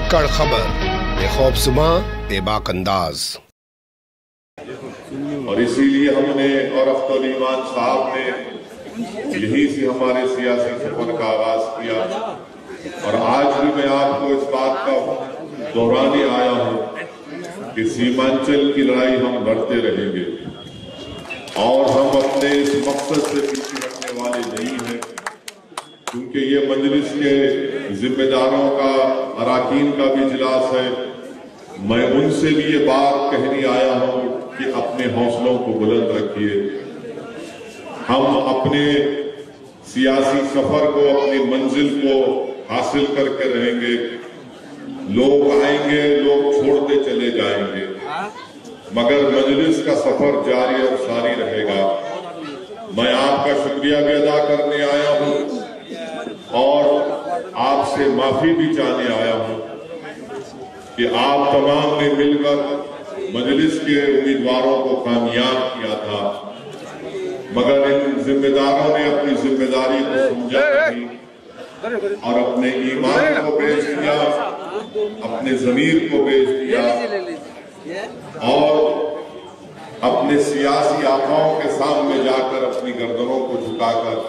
اکڑ خبر بے خوف زباں بے باک انداز۔ اور اسی لیے ہم نے اور اختر ایمان صاحب نے یہی سے ہمارے سیاسی سفر کا آغاز کیا، اور آج بھی میں آپ کو اس بات کا دہرانے آیا ہوں کہ سیمانچل کی لڑائی ہم لڑتے رہیں گے، اور ہم اپنے اس مقصد سے پیچھے ہٹنے والے نہیں ہیں، کیونکہ یہ مجلس کے ذمہ داروں کا اراکین کا بھی اجلاس ہے۔ میں ان سے بھی یہ بات کہنے آیا ہوں کہ اپنے حوصلوں کو بلند رکھیے۔ ہم اپنے سیاسی سفر کو، اپنی منزل کو حاصل کر کے رہیں گے۔ لوگ آئیں گے، لوگ چھوڑتے چلے جائیں گے، مگر مجلس کا سفر جاری اور ساری رہے گا۔ میں آپ کا شکریہ بھی ادا کرنے آیا ہوں اور آپ سے معافی بھی چاہنے آیا ہوں کہ آپ تمام نے مل کر مجلس کے امیدواروں کو کامیاب کیا تھا، مگر ان ذمہ داروں نے اپنی ذمہ داری کو سمجھا نہیں اور اپنے ایمان کو بیچ دیا، اپنے ضمیر کو بیچ دیا، اور اپنے سیاسی آقاؤں کے سامنے جا کر اپنی گردنوں کو جھکا کر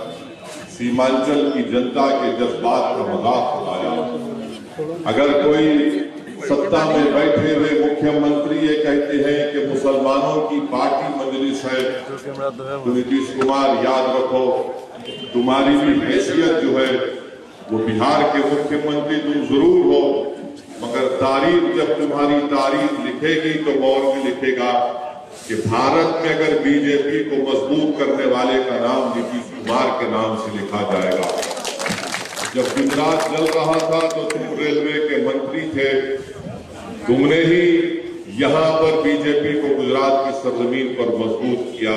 سیمانچل کی جنتا کے جذبات کا مذاق اڑایا۔ اگر کوئی ستہ میں بیٹھے ہوئے مکھیہ منتری یہ کہتے ہیں کہ مسلمانوں کی پارٹی مجلس ہے، تو نتیش کمار یاد رکھو تمہاری بھی حیثیت جو ہے وہ بہار کے مکھیہ منتری تم ضرور ہو، مگر تاریخ جب تمہاری تاریخ لکھے گی تو غور میں لکھے گا کہ بھارت میں اگر بی جے پی کو مضبوط کرنے والے کا نام نتیش کمار کے نام سے لکھا جائے گا۔ جب گجرات چل رہا تھا تو تم ریلوے کے منتری تھے، تم نے ہی یہاں پر بی جے پی کو گجرات کی سرزمین پر مضبوط کیا،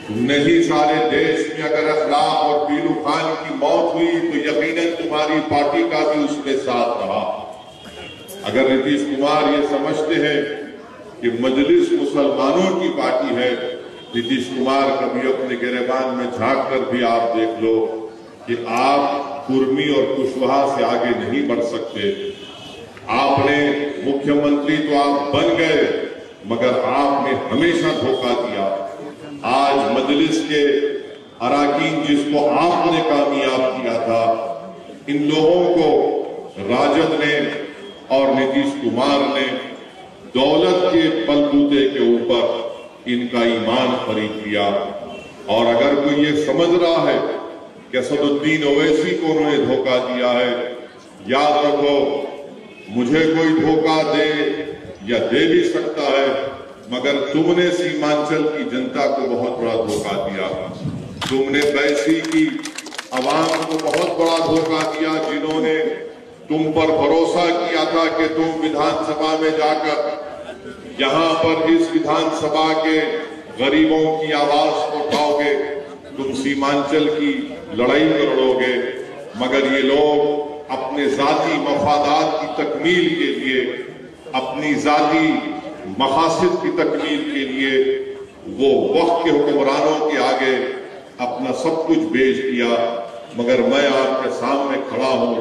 تم نے ہی سارے دیش میں اگر اخلاق اور پیلو خان کی موت ہوئی تو یقیناً تمہاری پارٹی کا بھی اس میں ساتھ رہا۔ اگر نتیش کمار یہ سمجھتے ہیں کہ مجلس مسلمانوں کی پارٹی ہے، نتیش کمار کبھی اپنے گریبان میں جھانک کر بھی آپ دیکھ لو کہ آپ کرمی اور کشواہا سے آگے نہیں بڑھ سکتے۔ آپ نے مکھیہ منتری تو آپ بن گئے، مگر آپ نے ہمیشہ دھوکہ دیا۔ آج مجلس کے اراکین جس کو آپ نے کامیاب کیا تھا، ان لوگوں کو راجد نے اور نتیش کمار نے دولت کے بلبوتے کے اوپر ان کا ایمان خرید لیا۔ اور اگر کوئی یہ سمجھ رہا ہے کہ اسد الدین اویسی کو انہوں نے دھوکہ دیا ہے، یاد رکھو مجھے کوئی دھوکہ دے یا دے بھی سکتا ہے، مگر تم نے سیمانچل کی جنتا کو بہت بڑا دھوکہ دیا۔ تم نے بیسی کی عوام کو بہت بڑا دھوکہ دیا، جنہوں نے تم پر بھروسہ کیا تھا کہ تم ویدھان سبھا میں جا کر یہاں پر اس ویدھان سبھا کے غریبوں کی آواز کو اٹھاؤ گے، تم سیمانچل کی لڑائی میں لڑو گے، مگر یہ لوگ اپنے ذاتی مفادات کی تکمیل کے لیے، اپنی ذاتی مقاصد کی تکمیل کے لیے وہ وقت کے حکمرانوں کے آگے اپنا سب کچھ بیچ دیا۔ مگر میں آپ کے سامنے کھڑا ہوں،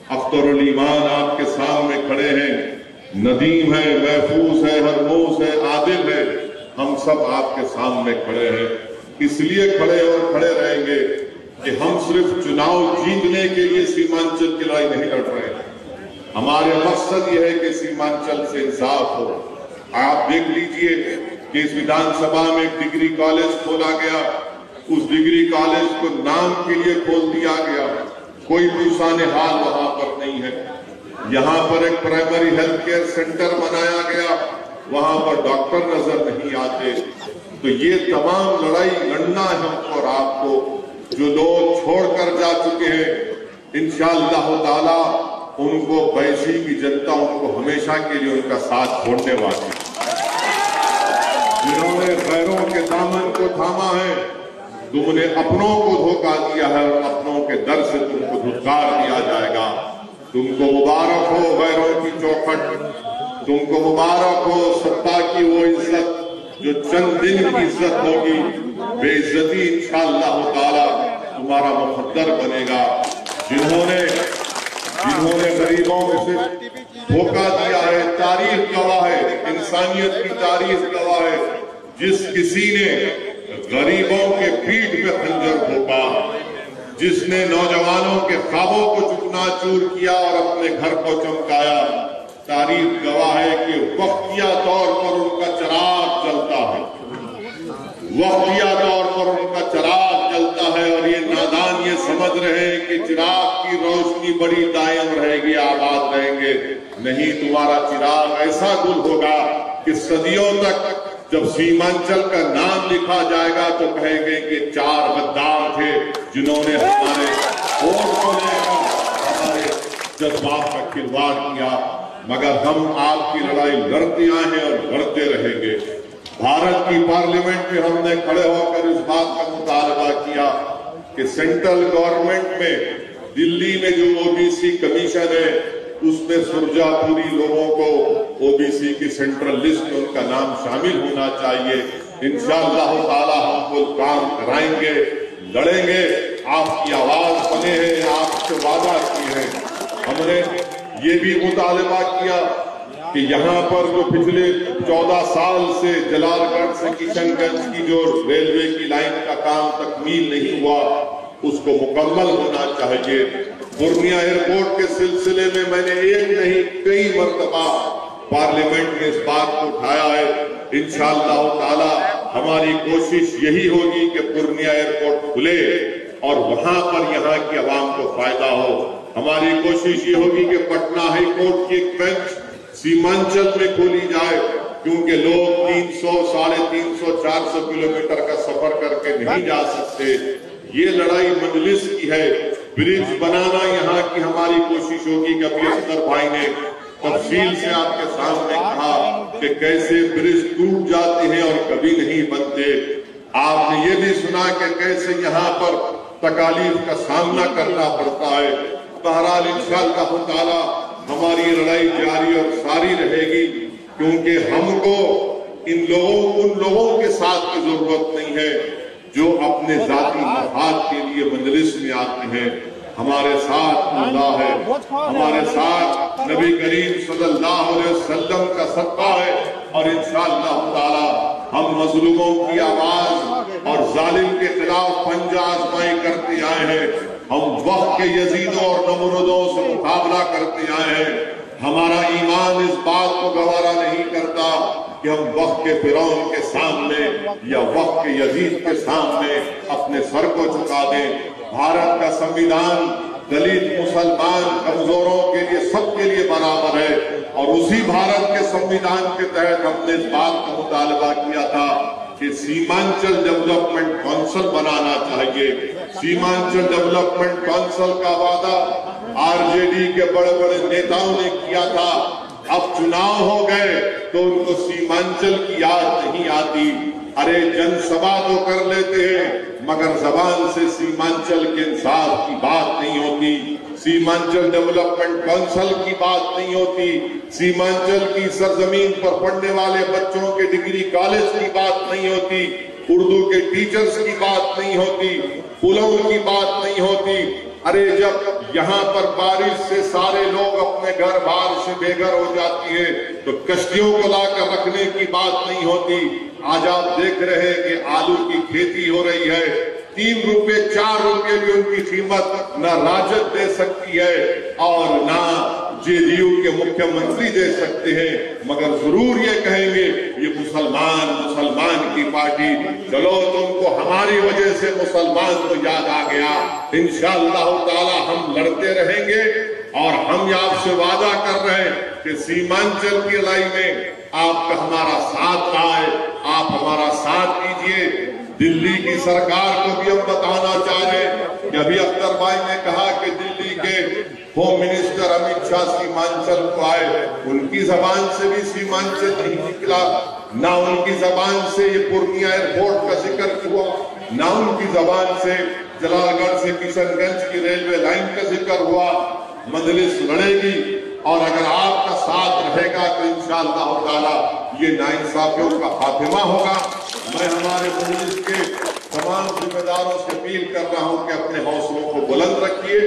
اختر الایمان آپ کے سامنے کھڑے ہیں، ندیم ہے، محفوظ ہے، ہرموز ہے، عادل ہے، ہم سب آپ کے سامنے کھڑے ہیں۔ اس لیے کھڑے اور کھڑے رہیں گے کہ ہم صرف چناؤ جیتنے کے لیے سیمانچل کی لڑائی نہیں لڑ رہے ہیں، ہمارے مقصد یہ ہے کہ سیمانچل سے انصاف ہو۔ آپ دیکھ لیجئے کہ اس ویدھان سبھا میں ایک ڈگری کالج کھولا گیا، اس ڈگری کالج کو نام کے لیے کھول دیا گیا، کوئی پوسان حال وہاں پر نہیں ہے۔ یہاں پر ایک پرائمری ہیلتھ کیئر سینٹر بنایا گیا، وہاں پر ڈاکٹر نظر نہیں آتے۔ تو یہ تمام لڑائی لڑنا ہے ہم کو اور آپ کو، جو لوگ چھوڑ کر جا چکے ہیں، انشاءاللہ تعالی ان کو بیسی کی جنتا ان کو ہمیشہ کے لیے ان کا ساتھ چھوڑنے والی، جنہوں نے غیروں کے دامن کو تھاما ہے، تم نے اپنوں کو دھوکہ دیا ہے اور اپنوں کے در سے تم کو دھتکار دیا جائے گا۔ تم کو مبارک ہو غیروں کی چوکھٹ، تم کو مبارک ہو ستا کی وہ عزت جو چند دن کی عزت ہوگی، بے عزتی انشاءاللہ تعالی تمہارا مقدر بنے گا۔ جنہوں نے जिन्होंने गरीबों में से धोखा दिया है। तारीख गवाह है, इंसानियत की तारीख गवाह है, जिस किसी ने गरीबों के पीठ पे खंजर भोंका, जिसने नौजवानों के ख्वाबों को चूकनाचूर किया और अपने घर को चमकाया, तारीख गवाह है कि वक्तिया तौर पर उनका चिराग जलता है, वक्तिया तौर पर उनका चिराग जलता है। और ये नादान ये समझ रहे हैं कि चिराग की रोशनी बड़ी दायम रहेगी, आबाद रहेंगे। नहीं, तुम्हारा चिराग ऐसा गुल होगा कि सदियों तक जब सीमांचल का नाम लिखा जाएगा तो कहेंगे कि 4 गद्दार थे जिन्होंने हमारे वोट को लेकर हमारे जज्बात का खिलवाड़ किया। मगर हम आपकी लड़ाई लड़ते आए हैं और लड़ते रहेंगे। भारत की पार्लियामेंट में हमने खड़े होकर इस बात का मुतालबा किया कि सेंट्रल गवर्नमेंट में दिल्ली में जो ओबीसी कमीशन है उसमें सुरजापुरी लोगों को ओबीसी की सेंट्रल लिस्ट में उनका नाम शामिल होना चाहिए। इंशाअल्लाह ताला हम वो काम कराएंगे, लड़ेंगे। आपकी आवाज बने हैं, आपसे वादा किए हैं। हमने ये भी मुतालबा किया कि यहाँ पर जो पिछले 14 साल से जलालगढ़ से किशनगंज की जो रेलवे की लाइन का काम तकमील नहीं हुआ उसको मुकम्मल होना चाहिए। पूर्णिया एयरपोर्ट के सिलसिले में मैंने एक नहीं कई मर्तबा पार्लियामेंट में इस बात को उठाया है। इंशाअल्लाह ताला हमारी कोशिश यही होगी कि पूर्णिया एयरपोर्ट खुले और वहां पर यहाँ की आवाम को फायदा हो। हमारी कोशिश ये होगी कि पटना हाई कोर्ट की एक बेंच सीमांचल में खोली जाए, क्योंकि लोग 300, 350, 400 किलोमीटर का सफर करके नहीं जा सकते। ये लड़ाई मजलिस की है। ब्रिज बनाना यहाँ की हमारी कोशिश होगी कि अभी अख्तर भाई ने तफसील से आपके सामने कहा कि कैसे ब्रिज टूट जाते हैं और कभी नहीं बनते। आपने ये भी सुना कि कैसे यहाँ पर तकालीफ का सामना करना पड़ता है। बहरहाल इंशाअल्लाह ताला हमारी लड़ाई जारी और सारी रहेगी, क्योंकि हमको उन लोगों के साथ की जरूरत नहीं है जो अपने जाती मफाद के लिए मजलिस में आते हैं। हमारे साथ अल्लाह है, हमारे साथ नबी करीम सल्लल्लाहु अलैहि वसल्लम का सदका है। और इंशाअल्लाह ताला हम मजलूमों की आवाज और जालिम के खिलाफ पंजा आजमाई करते आए हैं। हम वक्त के यजीदों और नमरूदों से मुकाबला करते आए हैं। हमारा ईमान इस बात को गवारा नहीं करता कि हम वक्त के फिरौन के सामने या वक्त के यजीद के सामने अपने सर को झुका दें। भारत का संविधान दलित, मुसलमान, कमजोरों के लिए, सबके लिए बराबर है। और उसी भारत के संविधान के तहत हमने इस बात का मुतालबा किया था कि सीमांचल डेवलपमेंट काउंसिल बनाना चाहिए। सीमांचल डेवलपमेंट काउंसिल का वादा आरजेडी के बड़े बड़े नेताओं ने किया था। अब चुनाव हो गए तो उनको सीमांचल की याद नहीं आती। अरे जनसभा तो कर लेते हैं मगर जबान से सीमांचल के इंसाफ की बात नहीं होती, सीमांचल डेवलपमेंट काउंसिल की बात नहीं होती, सीमांचल की सरजमीन पर पढ़ने वाले बच्चों के डिग्री कॉलेज की बात नहीं होती, उर्दू के टीचर्स की बात नहीं होती, पुलों की बात नहीं होती। अरे जब यहाँ पर बारिश से सारे लोग अपने घर बार से बेघर हो जाती है तो कश्तियों को लाकर रखने की बात नहीं होती। आज आप देख रहे हैं कि आलू की खेती हो रही है, 3 रुपए 4 रुपए भी उनकी कीमत न राजद दे सकती है और ना जेडीयू के मुख्यमंत्री दे सकते हैं। मगर जरूर ये कहेंगे ये मुसलमान की पार्टी, चलो तुमको हमारी वजह से मुसलमान को याद आ गया। इंशाअल्लाह ताला हम लड़ते रहेंगे और हम आपसे वादा कर रहे हैं कि सीमांचल की लड़ाई में आपका हमारा साथ आए, आप हमारा साथ दीजिए। दिल्ली की सरकार को भी हम बताना चाह रहे हैं कि अभी अख्तर भाई ने कहा कि दिल्ली के होम मिनिस्टर अमित शाह सीमांचल को आए, उनकी जबान से भी सीमांचल नहीं निकला, ना उनकी जबान से ये पूर्णिया एयरपोर्ट का जिक्र हुआ, ना उनकी जबान से जलालगढ़ से किशनगंज की रेलवे लाइन का जिक्र हुआ। मजलिस लड़ेगी और अगर आपका साथ रहेगा तो इंशाअल्लाह ताला ये नाइंसाफियों का खात्मा होगा। मैं हमारे मजलिस के तमाम जिम्मेदारों से अपील कर रहा हूं कि अपने हौसलों को बुलंद रखिए।